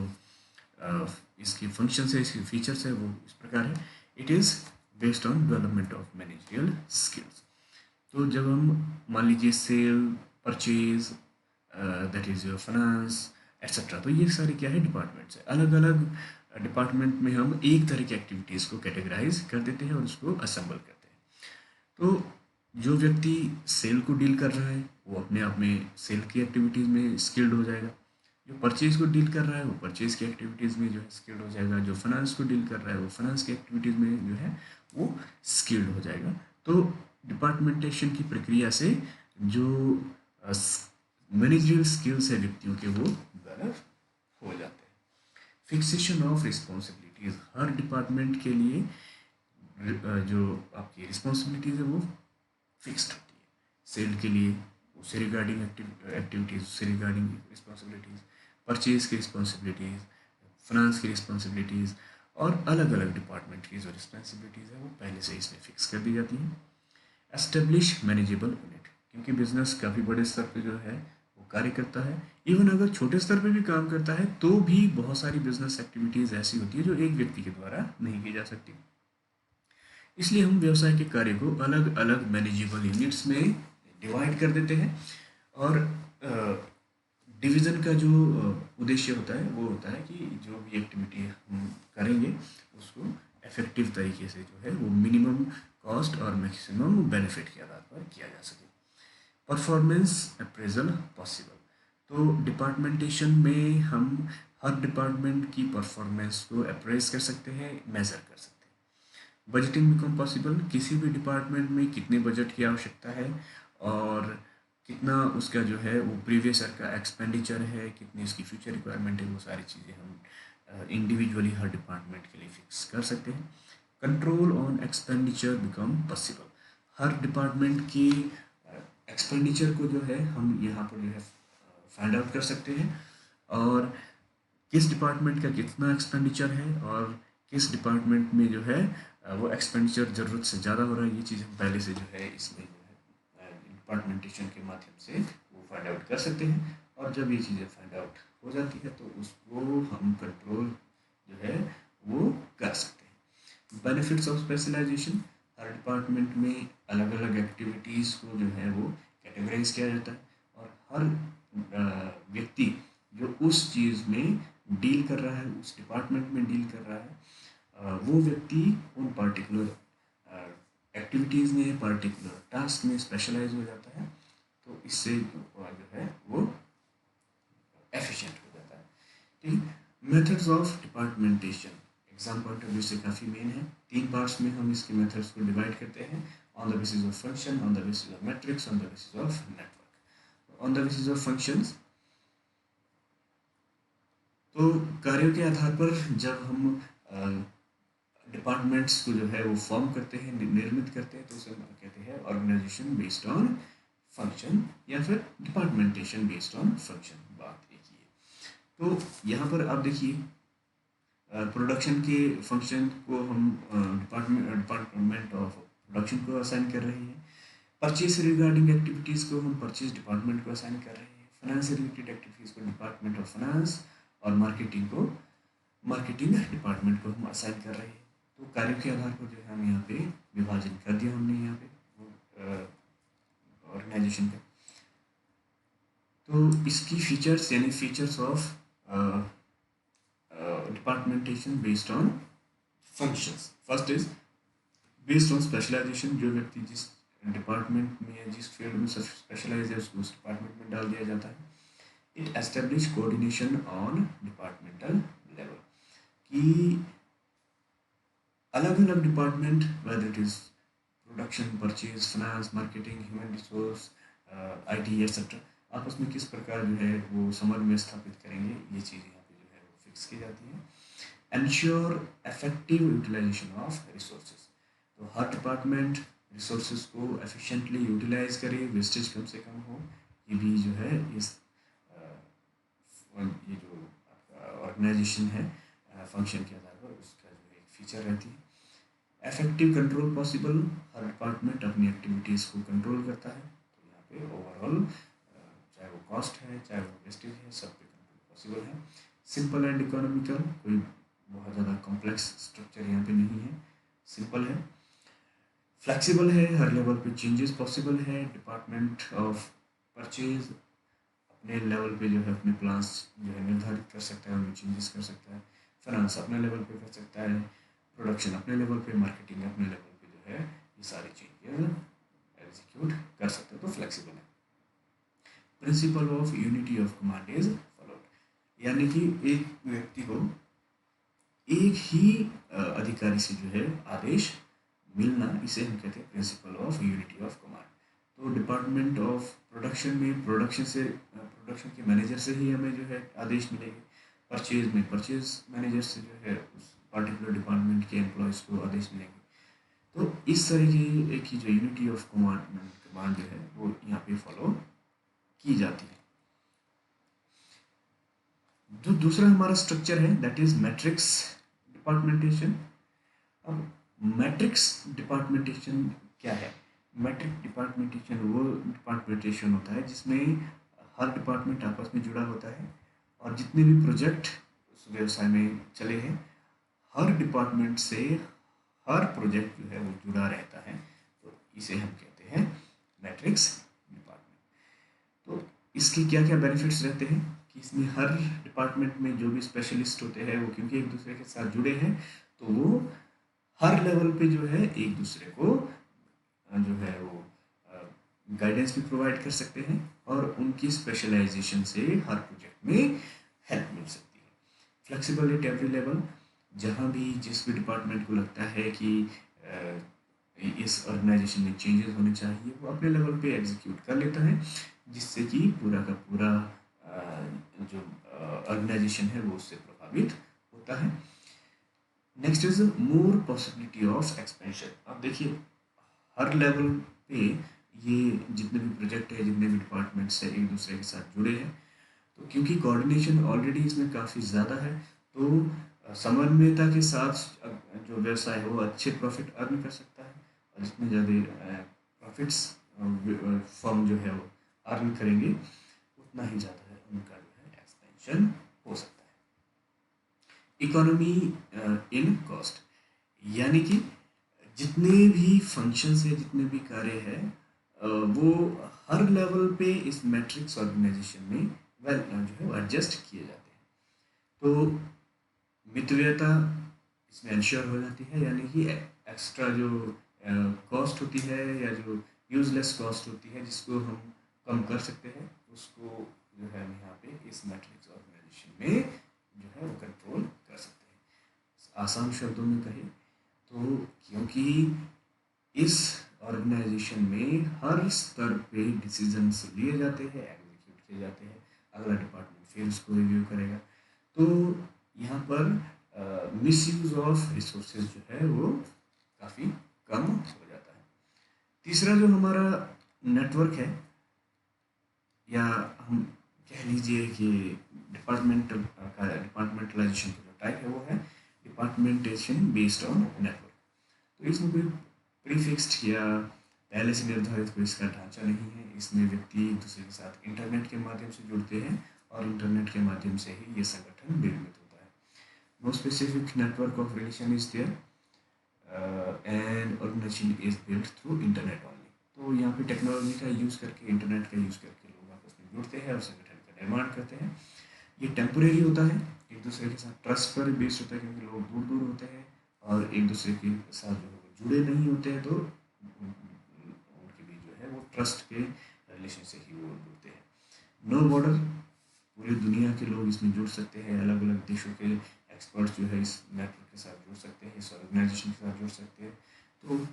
इसकी फंक्शंस है, इसकी फीचर्स है, वो इस प्रकार है। It is based on development of managerial skills. तो जब हम मान लीजिए sale, purchase, that is your finance etcetera, तो ये सारे क्या है डिपार्टमेंट्स है। अलग अलग डिपार्टमेंट में हम एक तरह की एक्टिविटीज़ को कैटेगराइज कर देते हैं और उसको असेंबल करते हैं। तो जो व्यक्ति सेल को डील कर रहा है वो अपने आप में सेल की एक्टिविटीज़ में स्किल्ड हो जाएगा, जो परचेज को डील कर रहा है वो परचेज की एक्टिविटीज़ में जो है स्किल्ड हो जाएगा, जो फाइनेंस को डील कर रहा है वो फाइनेंस की एक्टिविटीज़ में जो है वो स्किल्ड हो जाएगा। तो डिपार्टमेंटेशन की प्रक्रिया से जो मैनेजरियल स्किल्स है व्यक्तियों के वो डेवलप हो जाते हैं। Fixation of responsibilities, her department के लिए जो आपकी रिस्पॉन्सिबिलिटीज़ है वो फिक्स्ड होती है। सेल के लिए उससे रिगार्डिंग एक्टिविटीज़, उससे रिगार्डिंग रिस्पॉन्सिबिलिटीज़, परचेज की रिस्पॉन्सिबिलिटीज़, फाइनेंस की रिस्पॉन्सिबिलिटीज़, और अलग अलग डिपार्टमेंट की जो रिस्पॉन्सिबिलिटीज़ है वो पहले से इसमें फिक्स कर दी जाती हैं। एस्टेब्लिश मैनेजेबल यूनिट, क्योंकि बिजनेस काफ़ी बड़े स्तर पे जो है वो कार्य करता है। इवन अगर छोटे स्तर पे भी काम करता है तो भी बहुत सारी बिजनेस एक्टिविटीज़ ऐसी होती है जो एक व्यक्ति के द्वारा नहीं की जा सकती। इसलिए हम व्यवसाय के कार्य को अलग अलग मैनेजेबल यूनिट्स में डिवाइड कर देते हैं। और डिवीज़न का जो उद्देश्य होता है वो होता है कि जो भी एक्टिविटी हम करेंगे उसको इफेक्टिव तरीके से जो है वो मिनिमम कॉस्ट और मैक्सिमम बेनिफिट के आधार पर किया जा सके। Performance appraisal possible. तो डिपार्टमेंटेशन में हम हर डिपार्टमेंट की परफॉर्मेंस को अप्रेज कर सकते हैं, मेजर कर सकते हैं। Budgeting become possible. किसी भी डिपार्टमेंट में कितने बजट की आवश्यकता है और कितना उसका जो है वो प्रीवियस ईयर का एक्सपेंडिचर है, कितनी उसकी फ्यूचर रिक्वायरमेंट है, वो सारी चीज़ें हम इंडिविजुअली हर डिपार्टमेंट के लिए फिक्स कर सकते हैं। Control on expenditure become possible. हर डिपार्टमेंट की एक्सपेंडिचर को जो है हम यहाँ पर जो है फाइंड आउट कर सकते हैं, और किस डिपार्टमेंट का कितना एक्सपेंडिचर है और किस डिपार्टमेंट में जो है वो एक्सपेंडिचर ज़रूरत से ज़्यादा हो रहा है, ये चीज़ हम पहले से जो है इसमें जो है डिपार्टमेंटेशन के माध्यम से वो फाइंड आउट कर सकते हैं। और जब ये चीज़ें फाइंड आउट हो जाती है तो उसको हम कंट्रोल जो है वो कर सकते हैं। Benefits of specialization. हर डिपार्टमेंट में अलग अलग एक्टिविटीज़ को जो है वो कैटेगराइज किया जाता है, और हर व्यक्ति जो उस चीज़ में डील कर रहा है, उस डिपार्टमेंट में डील कर रहा है, वो व्यक्ति उन पर्टिकुलर एक्टिविटीज़ में, पर्टिकुलर टास्क में स्पेशलाइज हो जाता है। तो इससे जो है वो एफिशिएंट हो जाता है। ठीक। Methods of departmentation exam point of view से काफ़ी मेन है। 3 पार्ट्स में हम इसके मेथड्स को डिवाइड करते हैं। On the basis of function, on the basis of matrix, on the basis of network. On the basis of functions, तो कार्यों के आधार पर जब हम डिपार्टमेंट्स को जो है वो फॉर्म करते हैं, निर्मित करते हैं, तो उसे हम कहते हैं ऑर्गेनाइजेशन बेस्ड ऑन फंक्शन या फिर डिपार्टमेंटेशन बेस्ड ऑन फंक्शन। बात एक ही है। तो यहाँ पर आप देखिए प्रोडक्शन के फंक्शन को हम डिपार्टमेंट ऑफ प्रोडक्शन को असाइन कर रहे हैं। परचेज से रिगार्डिंग एक्टिविटीज़ को हम परचेज डिपार्टमेंट को असाइन कर रहे हैं। फाइनेंस से रिलेटेड एक्टिविटीज़ को डिपार्टमेंट ऑफ फाइनेंस, और मार्केटिंग को मार्केटिंग डिपार्टमेंट को हम असाइन कर रहे हैं। तो कार्यों के आधार पर जो है हम यहाँ पे विभाजन कर दिया हमने यहाँ पे ऑर्गेनाइजेशन का। तो इसकी फीचर्स यानी features of departmentation based on functions. First is based on specialisation. जो व्यक्ति जिस डिपार्टमेंट में या जिस फील्ड में स्पेशलाइज है उसको उस डिपार्टमेंट में डाल दिया जाता है। It establish coordination on departmental level, कि अलग अलग department whether it is production, purchase, finance, marketing, human resource, IT etcetera, आपस में किस प्रकार जो है वो समन्वय स्थापित करेंगे, ये चीज़ यहाँ पे जो है वो फिक्स की जाती है। Ensure effective utilization of resources. तो हर डिपार्टमेंट रिसोर्सेज को एफिशिएंटली यूटिलाइज करे, वेस्टेज कम से कम हो, ये भी जो है इस ये जो ऑर्गेनाइजेशन है फंक्शन के आधार पर उसका जो एक फीचर रहती है। Effective control possible. हर डिपार्टमेंट अपनी एक्टिविटीज़ को कंट्रोल करता है, तो यहाँ पे ओवरऑल चाहे वो कॉस्ट है चाहे वो वेस्टेज है, सब पे कंट्रोल पॉसिबल है। सिंपल एंड इकोनॉमिकल, कोई बहुत ज़्यादा कॉम्प्लेक्स स्ट्रक्चर यहाँ पे नहीं है, सिंपल है। फ्लेक्सिबल है, हर लेवल पे चेंजेस पॉसिबल है। डिपार्टमेंट ऑफ परचेज अपने लेवल पे जो है अपने प्लान्स जो है निर्धारित कर सकता है, उनमें चेंजेस कर सकता है। फाइनेंस अपने लेवल पे कर सकता है, प्रोडक्शन अपने लेवल पे, मार्केटिंग अपने लेवल पे जो है ये सारी चेंजेस एग्जीक्यूट कर सकते हैं, तो फ्लेक्सिबल है। Principle of unity of command is followed, यानी कि एक व्यक्ति को एक ही अधिकारी से जो है आदेश मिलना, इसे हम कहते हैं principle of unity of command. तो डिपार्टमेंट ऑफ प्रोडक्शन में प्रोडक्शन के मैनेजर से ही हमें जो है आदेश मिलेंगे। परचेज में परचेज मैनेजर से जो है उस पर्टिकुलर डिपार्टमेंट के एम्प्लॉयज़ को आदेश मिलेंगे। तो इस तरह की एक ही जो यूनिटी ऑफ कमांड जो है वो यहाँ पे फॉलो की जाती है। जो दूसरा हमारा स्ट्रक्चर है दैट इज मैट्रिक्स डिपार्टमेंटेशन। अब मैट्रिक्स डिपार्टमेंटेशन क्या है? मैट्रिक डिपार्टमेंटेशन वो डिपार्टमेंटेशन होता है जिसमें हर डिपार्टमेंट आपस में जुड़ा होता है और जितने भी प्रोजेक्ट उस व्यवसाय में चले हैं हर डिपार्टमेंट से हर प्रोजेक्ट जो है वो जुड़ा रहता है, तो इसे हम कहते हैं मैट्रिक्स डिपार्टमेंट। तो इसके क्या क्या बेनिफिट्स रहते हैं कि इसमें हर डिपार्टमेंट में जो भी स्पेशलिस्ट होते हैं वो क्योंकि एक दूसरे के साथ जुड़े हैं तो वो हर लेवल पे जो है एक दूसरे को जो है वो गाइडेंस भी प्रोवाइड कर सकते हैं और उनकी स्पेशलाइजेशन से हर प्रोजेक्ट में हेल्प मिल सकती है। फ्लेक्सिबिलिटी अवेलेबल, जहाँ भी जिस भी डिपार्टमेंट को लगता है कि इस ऑर्गेनाइजेशन में चेंजेस होने चाहिए वो अपने लेवल पे एग्जीक्यूट कर लेता है, जिससे कि पूरा का पूरा जो ऑर्गेनाइजेशन है वो उससे प्रभावित होता है। Next is more possibility of expansion. अब देखिए हर लेवल पे ये जितने भी प्रोजेक्ट है जितने भी डिपार्टमेंट्स है एक दूसरे के साथ जुड़े हैं, तो क्योंकि कोऑर्डिनेशन ऑलरेडी इसमें काफ़ी ज़्यादा है तो समन्वयता के साथ जो व्यवसाय है वो अच्छे प्रॉफिट अर्न कर सकता है और जितने ज़्यादा प्रॉफिट्स फर्म जो है वो अर्न करेंगे उतना ही ज़्यादा है उनका जो है एक्सपेंशन हो सकता है। इकोनॉमी इन कॉस्ट, यानी कि जितने भी फंक्शंस है जितने भी कार्य है वो हर लेवल पे इस मैट्रिक्स ऑर्गेनाइजेशन में वेल जो है वो एडजस्ट किए जाते हैं। तो मितव्ययता इसमें इंश्योर हो जाती है, यानी कि एक्स्ट्रा जो कॉस्ट होती है या जो यूजलेस कॉस्ट होती है जिसको हम कम कर सकते हैं उसको जो है हम यहाँ पे इस मैट्रिक्स ऑर्गेनाइजेशन में जो है वो कंट्रोल कर सकते हैं। आसान शब्दों में कहें तो क्योंकि इस ऑर्गेनाइजेशन में हर स्तर पे डिसीजंस लिए जाते हैं एग्जीक्यूट किए जाते हैं, अगला डिपार्टमेंट फिर उसको रिव्यू करेगा, तो यहाँ पर मिसयूज ऑफ रिसोर्सेज जो है वो काफ़ी कम हो जाता है। तीसरा जो हमारा नेटवर्क है या हम कह लीजिए कि डिपार्टमेंटलाइजेशन का जो टाइप है वो है डिपार्टमेंटेशन बेस्ड ऑन नेटवर्क। तो इसमें कोई प्रीफिक्स्ड या पहले से निर्धारित कोई इसका ढांचा नहीं है, इसमें व्यक्ति एक दूसरे के साथ इंटरनेट के माध्यम से जुड़ते हैं और इंटरनेट के माध्यम से ही ये संगठन निर्मित होता है। No specific network of relation is there and organization is built through internet only. तो यहाँ पे टेक्नोलॉजी का यूज़ करके इंटरनेट का यूज़ करके लोग आपस में जुड़ते हैं और संगठन का निर्माण करते हैं। ये टेम्पोरेरी होता है, एक दूसरे के साथ ट्रस्ट पर बेस्ड होता है क्योंकि लोग दूर दूर होते हैं और एक दूसरे के साथ जो है जुड़े नहीं होते हैं, तो उनके बीच जो है वो ट्रस्ट के रिलेशन से ही वो जुड़ते हैं। नो बॉर्डर, पूरी दुनिया के लोग इसमें जुड़ सकते हैं, अलग अलग देशों के एक्सपर्ट्स जो है इस नेटवर्क के साथ जुड़ सकते हैं, इस ऑर्गेनाइजेशन के साथ जुड़ सकते हैं, तो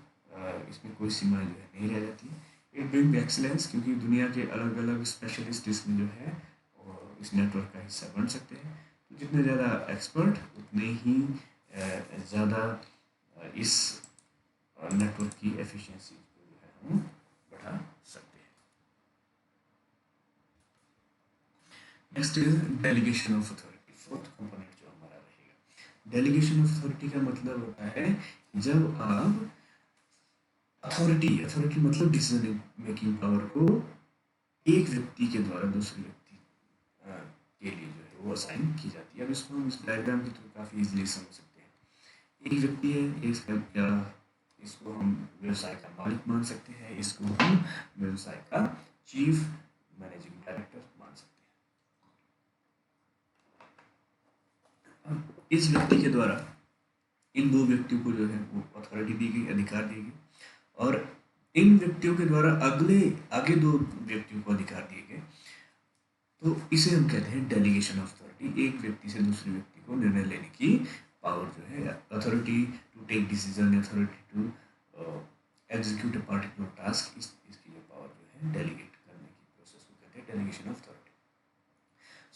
इसमें कोई सीमाएं जो है नहीं रह जाती। इट ब्रिंग एक्सीलेंस, क्योंकि दुनिया के अलग अलग स्पेशलिस्ट इसमें जो है इस नेटवर्क का हिस्सा बन सकते हैं। तो जितने ज़्यादा एक्सपर्ट उतने ही ज़्यादा इस नेटवर्क की एफिशिएंसी को जो है हम बढ़ा सकते हैं। Next is delegation of authority, fourth component जो हमारा रहेगा। डेलीगेशन ऑफ अथॉरिटी का मतलब होता है जब आप अथॉरिटी मतलब डिसीजन मेकिंग पावर को एक व्यक्ति के द्वारा दूसरे व्यक्ति के लिए जो है वो असाइन की जाती है। अब इसको हम इस डायग्राम के थ्रू काफ़ी इजीली समझ सकते हैं। एक व्यक्ति है, इसका इसको हम व्यवसाय का मालिक मान सकते हैं, इसको हम व्यवसाय का चीफ मैनेजिंग डायरेक्टर मान सकते हैं। अब इस व्यक्ति के द्वारा इन दो व्यक्तियों को जो है वो अथॉरिटी दी गई, अधिकार दी गई, और इन व्यक्तियों के द्वारा आगे दो व्यक्तियों को अधिकार दिए गए, तो इसे हम कहते हैं डेलीगेशन ऑफ अथॉरिटी। एक व्यक्ति से दूसरे व्यक्ति को निर्णय लेने की पावर जो है, authority to take decision, authority to execute a particular task, इसकी जो पावर जो है डेलीगेट करने की प्रोसेस को कहते हैं delegation of authority.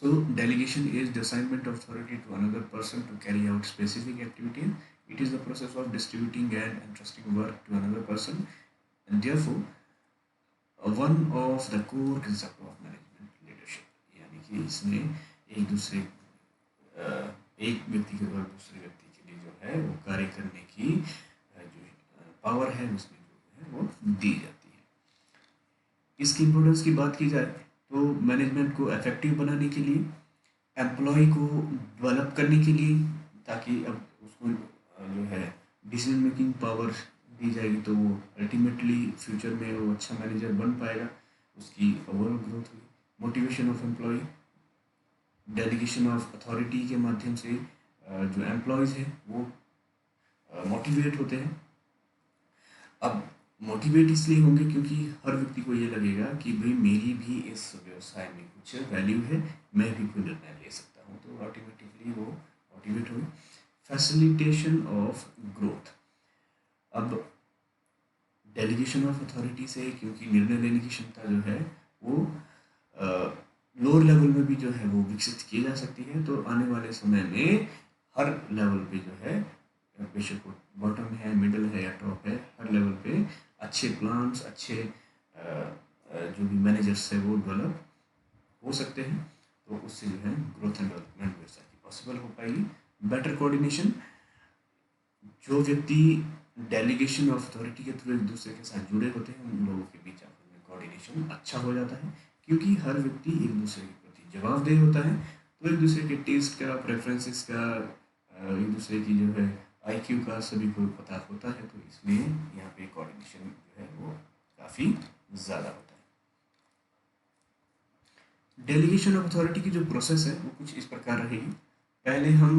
So delegation is the assignment of authority to another person to carry out specific activity. It is the process of distributing and entrusting work to another person, and therefore one of the core concept of management leadership. यानी कि इसमें एक दूसरे एक व्यक्ति के द्वारा दूसरे व्यक्ति के लिए जो है वो कार्य करने की जो पावर है उसमें जो है वो दी जाती है। इसकी इम्पोर्टेंस की बात की जाए तो मैनेजमेंट को इफेक्टिव बनाने के लिए, एम्प्लॉय को डेवलप करने के लिए, ताकि अब उसको जो है डिसीजन मेकिंग पावर दी जाएगी तो वो अल्टीमेटली फ्यूचर में वो अच्छा मैनेजर बन पाएगा, उसकी ओवरऑल ग्रोथ होगी। Motivation of employee, delegation of authority के माध्यम से जो एम्प्लॉयज़ हैं वो मोटिवेट होते हैं। अब मोटिवेट इसलिए होंगे क्योंकि हर व्यक्ति को ये लगेगा कि भाई मेरी भी इस व्यवसाय में कुछ वैल्यू है, मैं भी कोई निर्णय ले सकता हूँ, तो ऑटोमेटिकली वो मोटिवेट होंगे। फैसिलिटेशन ऑफ ग्रोथ, अब डेलीगेशन ऑफ अथॉरिटी से क्योंकि निर्णय लेने की क्षमता जो है वो लोअर लेवल में भी जो है वो विकसित की जा सकती है, तो आने वाले समय में हर लेवल पे जो है, बेशक वो बॉटम है, मिडल है या टॉप है, हर लेवल पे अच्छे प्लान्स, अच्छे जो भी मैनेजर्स है वो डेवलप हो सकते हैं, तो उससे जो है ग्रोथ एंड डेवलपमेंट व्यवसाय की पॉसिबल हो पाएगी। बेटर कोऑर्डिनेशन, जो व्यक्ति डेलीगेशन ऑफ अथॉरिटी के थ्रू एक दूसरे के साथ जुड़े होते हैं उन लोगों के बीच आपस में कोऑर्डिनेशन अच्छा हो जाता है, क्योंकि हर व्यक्ति एक दूसरे के प्रति जवाबदेह होता है, तो एक दूसरे के टेस्ट का, प्रेफरेंसेस का, एक दूसरे की जो है आईक्यू का सभी को पता होता है, तो इसलिए यहाँ पे कोऑर्डिनेशन जो है वो काफ़ी ज़्यादा होता है। डेलीगेशन ऑफ अथॉरिटी की जो प्रोसेस है वो कुछ इस प्रकार रहेगी। पहले हम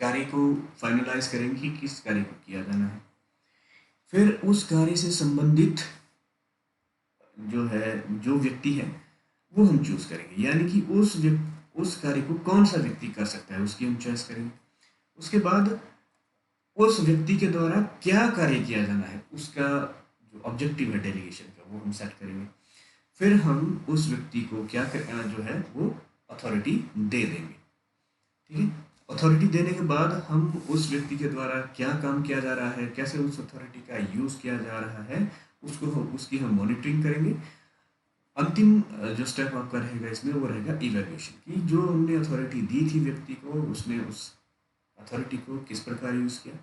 कार्य को फाइनलाइज करेंगे कि किस कार्य को किया जाना है, फिर उस कार्य से संबंधित जो है, जो व्यक्ति है वो हम चूज करेंगे, यानी कि उस कार्य को कौन सा व्यक्ति कर सकता है उसकी हम चॉइस करेंगे। उसके बाद उस व्यक्ति के द्वारा क्या कार्य किया जाना है उसका जो ऑब्जेक्टिव है डेलीगेशन का वो हम सेट करेंगे। फिर हम उस व्यक्ति को क्या जो है वो अथॉरिटी दे देंगे, ठीक है। अथॉरिटी देने के बाद हम उस व्यक्ति के द्वारा क्या काम किया जा रहा है, कैसे उस अथॉरिटी का यूज़ किया जा रहा है, उसकी हम मॉनिटरिंग करेंगे। अंतिम जो स्टेप आपका रहेगा इसमें वो रहेगा इवैल्यूएशन, कि जो हमने अथॉरिटी दी थी व्यक्ति को, उसने उस अथॉरिटी को किस प्रकार यूज़ किया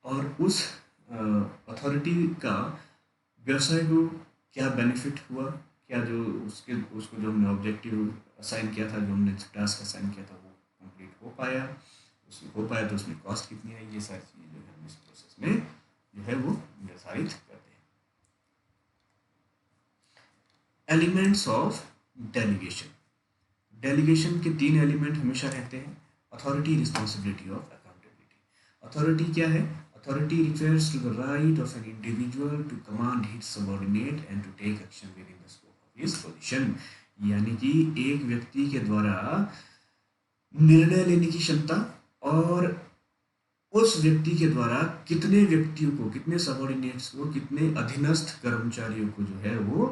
और उस अथॉरिटी का व्यवसाय को क्या बेनिफिट हुआ, क्या जो उसको जो हमने ऑब्जेक्टिव असाइन किया था, जो हमने टास्क असाइन किया था वो कंप्लीट हो पाया, उसमें हो पाया तो उसमें कॉस्ट कितनी आई, ये सारी चीज़ें जो है हम इस प्रोसेस में जो है वो निर्धारित करते हैं। एलिमेंट्स ऑफ डेलीगेशन, डेलीगेशन के 3 एलिमेंट हमेशा रहते हैं। अथॉरिटी, रिस्पॉन्सिबिलिटी और अकाउंटेबिलिटी। अथॉरिटी क्या है? Authority refers to the right of an individual to command his subordinate and to take action within the scope of his position। यानी कि एक व्यक्ति के द्वारा निर्णय लेने की क्षमता और उस व्यक्ति के द्वारा कितने व्यक्तियों को, कितने सबॉर्डिनेट्स को, कितने अधीनस्थ कर्मचारियों को जो है वो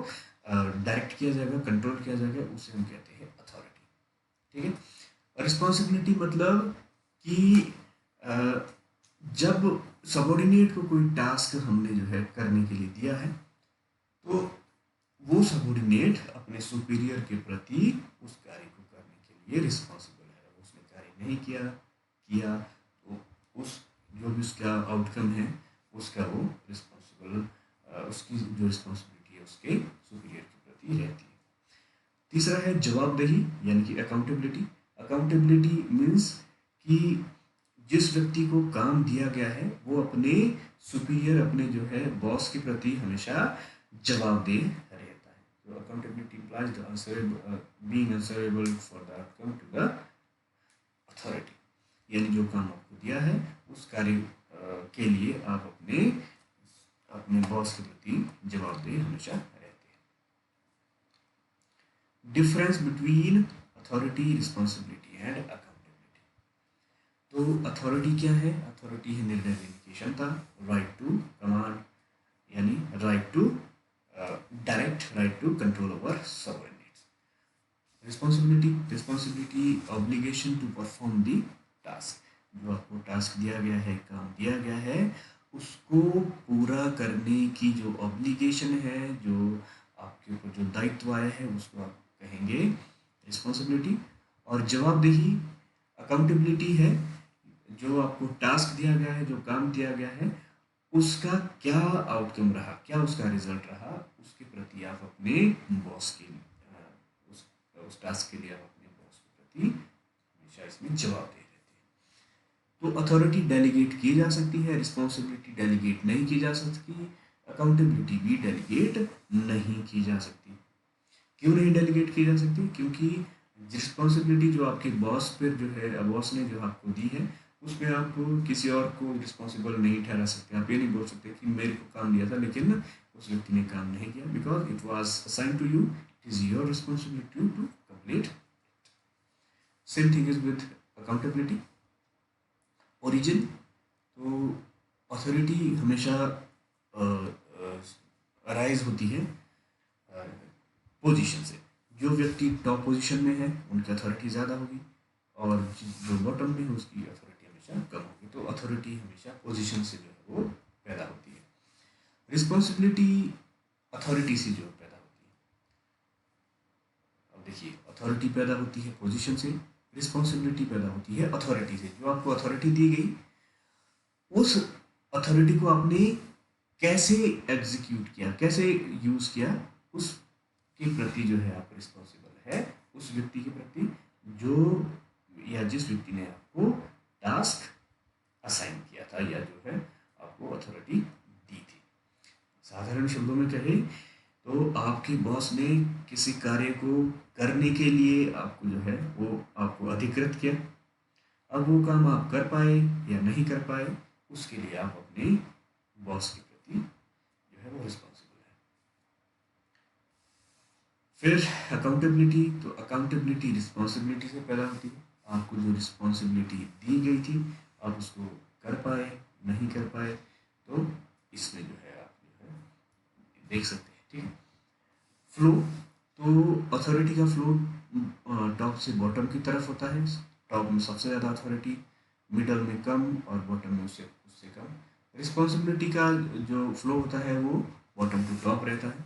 डायरेक्ट किया जाएगा, कंट्रोल किया जाएगा, उसे हम कहते हैं अथॉरिटी, ठीक है। रिस्पॉन्सिबिलिटी मतलब कि जब सबॉर्डिनेट को कोई टास्क हमने जो है करने के लिए दिया है तो वो सबॉर्डिनेट अपने सुपीरियर के प्रति उस कार्य को करने के लिए रिस्पॉन्सिबल है। उसने कार्य नहीं किया तो उस जो भी उसका आउटकम है उसका वो रिस्पॉन्सिबल, उसकी जो रिस्पॉन्सिबिलिटी है उसके सुपीरियर के प्रति रहती है। तीसरा है जवाबदेही यानी कि अकाउंटेबिलिटी। अकाउंटेबिलिटी मीन्स कि जिस व्यक्ति को काम दिया गया है वो अपने सुपीरियर, अपने जो है बॉस के प्रति हमेशा जवाबदेह रहता है। तो accountability implies the being answerable for the outcome to the authority, यानी जो काम आपको दिया है उस कार्य के लिए आप अपने बॉस के प्रति जवाबदेह हमेशा रहते हैं। Difference between authority, responsibility and accountability. तो अथॉरिटी क्या है? अथॉरिटी है निर्णय लेने की क्षमता, राइट टू कमांड यानी right to direct, right to control over subordinates. Responsibility obligation to perform the task. जो आपको टास्क दिया गया है, काम दिया गया है, उसको पूरा करने की जो ऑब्लिगेशन है, जो आपके ऊपर जो दायित्व आया है उसको आप कहेंगे रिस्पॉन्सिबिलिटी। और जवाबदेही, अकाउंटेबिलिटी है, जो आपको टास्क दिया गया है, जो काम दिया गया है उसका क्या आउटकम रहा, क्या उसका रिजल्ट रहा, उसके प्रति आप अपने बॉस के उस टास्क के लिए आप अपने बॉस के प्रति हमेशा इसमें जवाब दे रहते हैं। तो अथॉरिटी डेलीगेट की जा सकती है, रिस्पॉन्सिबिलिटी डेलीगेट नहीं की जा सकती, अकाउंटेबिलिटी भी डेलीगेट नहीं की जा सकती। क्यों नहीं डेलीगेट की जा सकती? क्योंकि रिस्पॉन्सिबिलिटी जो आपके बॉस पर जो है, बॉस ने जो आपको दी है, उसमें आप किसी और को रिस्पॉन्सिबल नहीं ठहरा सकते। आप ये नहीं बोल सकते कि मेरे को काम दिया था लेकिन उस व्यक्ति ने काम नहीं किया, because it was assign to you, it is your responsibility to complete. Same thing is with accountability. Origin, तो अथॉरिटी हमेशा अराइज होती है पोजीशन से। जो व्यक्ति टॉप पोजीशन में है उनकी अथॉरिटी ज़्यादा होगी, और जो बॉटम में है उसकी अथॉरिटी हमेशा कम होगी। तो अथॉरिटी हमेशा पोजीशन से जो है वो पैदा होती है। रिस्पॉन्सिबिलिटी अथॉरिटी से जो पैदा होती है। अब देखिए, अथॉरिटी पैदा होती है पोजीशन से, रिस्पॉन्सिबिलिटी पैदा होती है अथॉरिटी से। जो आपको अथॉरिटी दी गई, उस अथॉरिटी को आपने कैसे एग्जीक्यूट किया, कैसे यूज़ किया, उस के प्रति जो है आप रिस्पॉन्सिबल है, उस व्यक्ति के प्रति जो या जिस व्यक्ति ने आपको टास्क असाइन किया था, या जो है आपको अथॉरिटी दी थी। साधारण शब्दों में कहें तो आपके बॉस ने किसी कार्य को करने के लिए आपको जो है वो आपको अधिकृत किया। अब वो काम आप कर पाए या नहीं कर पाए, उसके लिए आप अपने बॉस के प्रति जो है वो रिस्पॉन्सिबल है। फिर अकाउंटेबिलिटी, तो अकाउंटेबिलिटी रिस्पॉन्सिबिलिटी से पैदा होती है। आपको जो रिस्पॉन्सिबिलिटी दी गई थी, आप उसको कर पाए नहीं कर पाए, तो इसमें जो है आप जो है देख सकते हैं। ठीक है। फ्लो, तो अथॉरिटी का फ्लो टॉप से बॉटम की तरफ होता है। टॉप में सबसे ज़्यादा अथॉरिटी, मिडल में कम, और बॉटम में उससे उससे कम। रिस्पॉन्सिबिलिटी का जो फ्लो होता है वो बॉटम टू टॉप रहता है,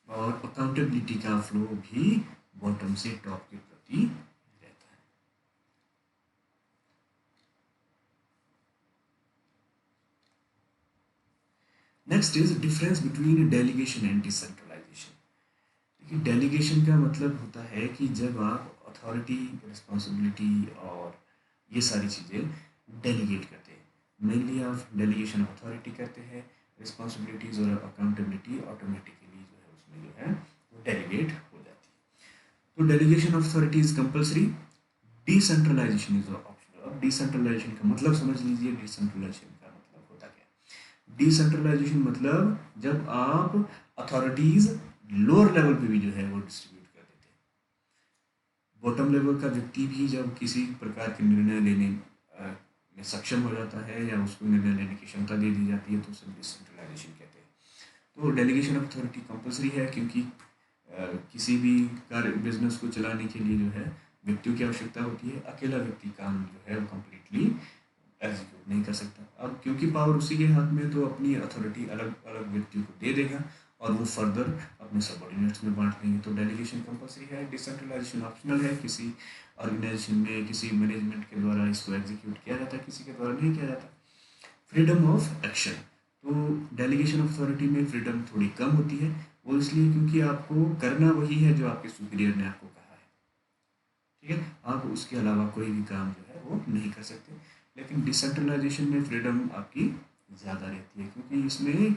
और अकाउंटेबिलिटी का फ्लो भी बॉटम से टॉप के प्रति रहता है। Next is difference between delegation and decentralization. देखिए, डेलीगेशन का मतलब होता है कि जब आप अथॉरिटी, रिस्पॉन्सिबिलिटी और ये सारी चीज़ें डेलीगेट करते हैं। मेनली आप डेलीगेशन अथॉरिटी करते हैं, रिस्पॉन्सिबिलिटीज़ और अकाउंटेबिलिटी ऑटोमेटिकली जो है उसमें जो है वो डेलीगेट हो जाती है। तो delegation of authority is compulsory, decentralization is optional. अब डिसेंट्रलाइजेशन का मतलब समझ लीजिए, डिसेंट्रलाइजेशन का मतलब होता क्या। डिसेंट्रलाइजेशन मतलब जब आप अथॉरिटीज लोअर लेवल पे भी जो है वो डिस्ट्रीब्यूट कर देते हैं। बॉटम लेवल का व्यक्ति भी जब किसी प्रकार के निर्णय लेने में सक्षम हो जाता है, या उसको निर्णय लेने की क्षमता दे दी जाती है, तो उसे डिसेंट्रलाइजेशन कहते हैं। तो डेलीगेशन ऑफ अथॉरिटी कंपल्सरी है, क्योंकि किसी भी कार्य बिजनेस को चलाने के लिए जो है व्यक्तियों की आवश्यकता होती है। अकेला व्यक्ति काम जो है वो कम्प्लीटली एग्जीक्यूट नहीं कर सकता। अब क्योंकि पावर उसी के हाथ में, तो अपनी अथॉरिटी अलग अलग व्यक्तियों को दे देगा, और वो फर्दर अपने सबऑर्डिनेट्स में बांट देंगे। तो डेलीगेशन कंपल्सरी है, डिसेंट्रलाइजेशन ऑप्शनल है। किसी ऑर्गेनाइजेशन में, किसी मैनेजमेंट के द्वारा इसको एग्जीक्यूट किया जाता है, किसी के द्वारा नहीं किया जाता। फ्रीडम ऑफ एक्शन, तो डेलीगेशन ऑफ अथॉरिटी में फ्रीडम थोड़ी कम होती है। वो इसलिए क्योंकि आपको करना वही है जो आपके सुपीरियर ने आपको कहा है। ठीक है, आप उसके अलावा कोई भी काम जो है वो नहीं कर सकते। लेकिन डिसेंट्रलाइजेशन में फ्रीडम आपकी ज़्यादा रहती है, क्योंकि इसमें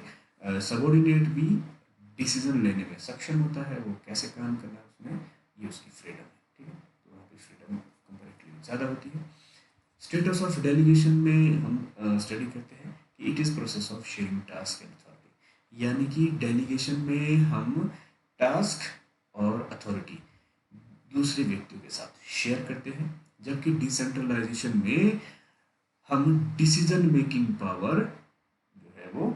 सबॉर्डिनेट भी डिसीजन लेने में सक्षम होता है। वो कैसे काम करना है उसमें, ये उसकी फ्रीडम है। ठीक है, तो वहाँ पर फ्रीडम कंपेरेटिवली ज़्यादा होती है। स्टेटस ऑफ डेलीगेशन में हम स्टडी करते हैं कि it is process of sharing task and authority, यानी कि डेलीगेशन में हम टास्क और अथॉरिटी दूसरे व्यक्तियों के साथ शेयर करते हैं, जबकि डिसेंट्रलाइजेशन में हम डिसीजन मेकिंग पावर जो है वो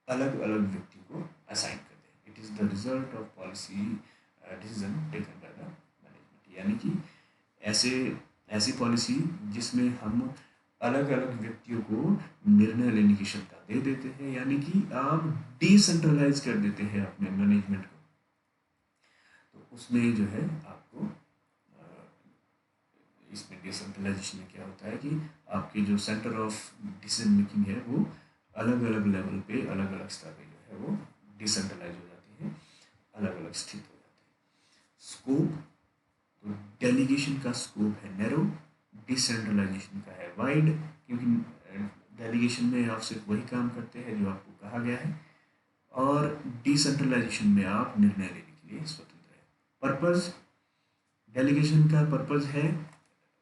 अलग अलग व्यक्तियों को असाइन करते हैं। It is the result of policy decision taken by the management, यानी कि ऐसे ऐसी पॉलिसी जिसमें हम अलग अलग व्यक्तियों को निर्णय लेने की क्षमता दे देते हैं, यानी कि आप डिसेंट्रलाइज कर देते हैं अपने मैनेजमेंट को। तो उसमें जो है आपको इसमें डिसेंट्रलाइजेशन में क्या होता है कि आपके जो सेंटर ऑफ डिसीजन मेकिंग है वो अलग अलग लेवल पे, अलग अलग स्तर पे जो है वो डिसेंट्रलाइज हो जाती है, अलग अलग स्थित हो जाती है। स्कोप, तो डेलीगेशन का स्कोप है नैरो, डिसेंट्रलाइजेशन का है वाइड, क्योंकि डेलीगेशन में आप सिर्फ वही काम करते हैं जो आपको कहा गया है, और डिसेंट्रलाइजेशन में आप निर्णय लेने के लिए स्वतंत्र है। पर्पस, डेलीगेशन का पर्पस है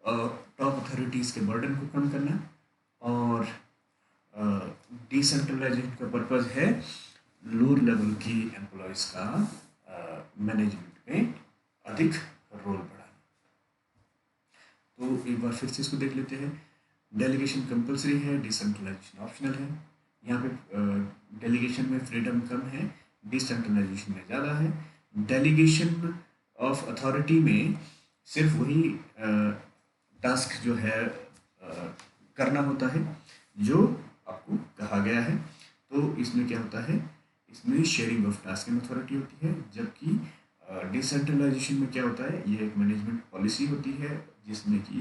टॉप अथॉरिटीज़ के बर्डन को कम करना, और डिसेंट्रलाइजेशन का पर्पस है लोअर लेवल की एम्प्लॉयज़ का मैनेजमेंट में अधिक रोल बढ़ाना। तो एक बार फिर से इसको देख लेते हैं। डेलीगेशन कंपलसरी है, डिसेंट्रलाइजेशन ऑप्शनल है। यहाँ पे डेलीगेशन में फ्रीडम कम है, डिसेंट्रलाइजेशन में ज़्यादा है। डेलीगेशन ऑफ अथॉरिटी में सिर्फ वही टास्क जो है करना होता है जो आपको कहा गया है। तो इसमें क्या होता है, इसमें sharing of task and authority होती है, जबकि डिसेंट्रलाइजेशन में क्या होता है, ये एक मैनेजमेंट पॉलिसी होती है जिसमें कि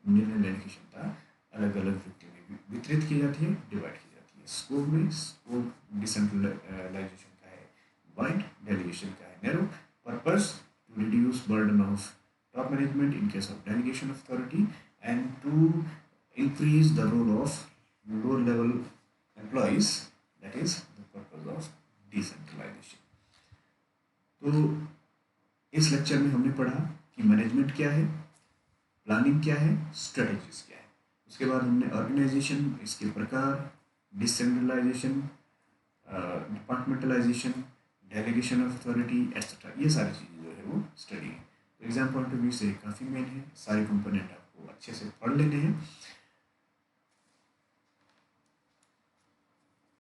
निर्णय लेने की क्षमता अलग अलग व्यक्तियों में वितरित की जाती है, डिवाइड की जाती है। स्कोप में, स्कोप डिसेंट्रलाइजेशन का है वाइड, डेलीगेशन का है narrow. Purpose, to reduce burden of top management in case of delegation of authority, and to increase the role of lower level employees, that is the purpose of decentralization. तो इस lecture में हमने पढ़ा कि management क्या है, planning क्या है, स्ट्रेटजीज क्या है। उसके बाद हमने ऑर्गेनाइजेशन, इसके प्रकार, decentralization, departmentalization, delegation of authority etcetera, ये सारी चीज़ें जो है वो स्टडी है। तो एग्जाम पॉइंट ऑफ व्यू से काफ़ी मेन है, सारे कंपोनेंट आपको अच्छे से पढ़ लेने हैं।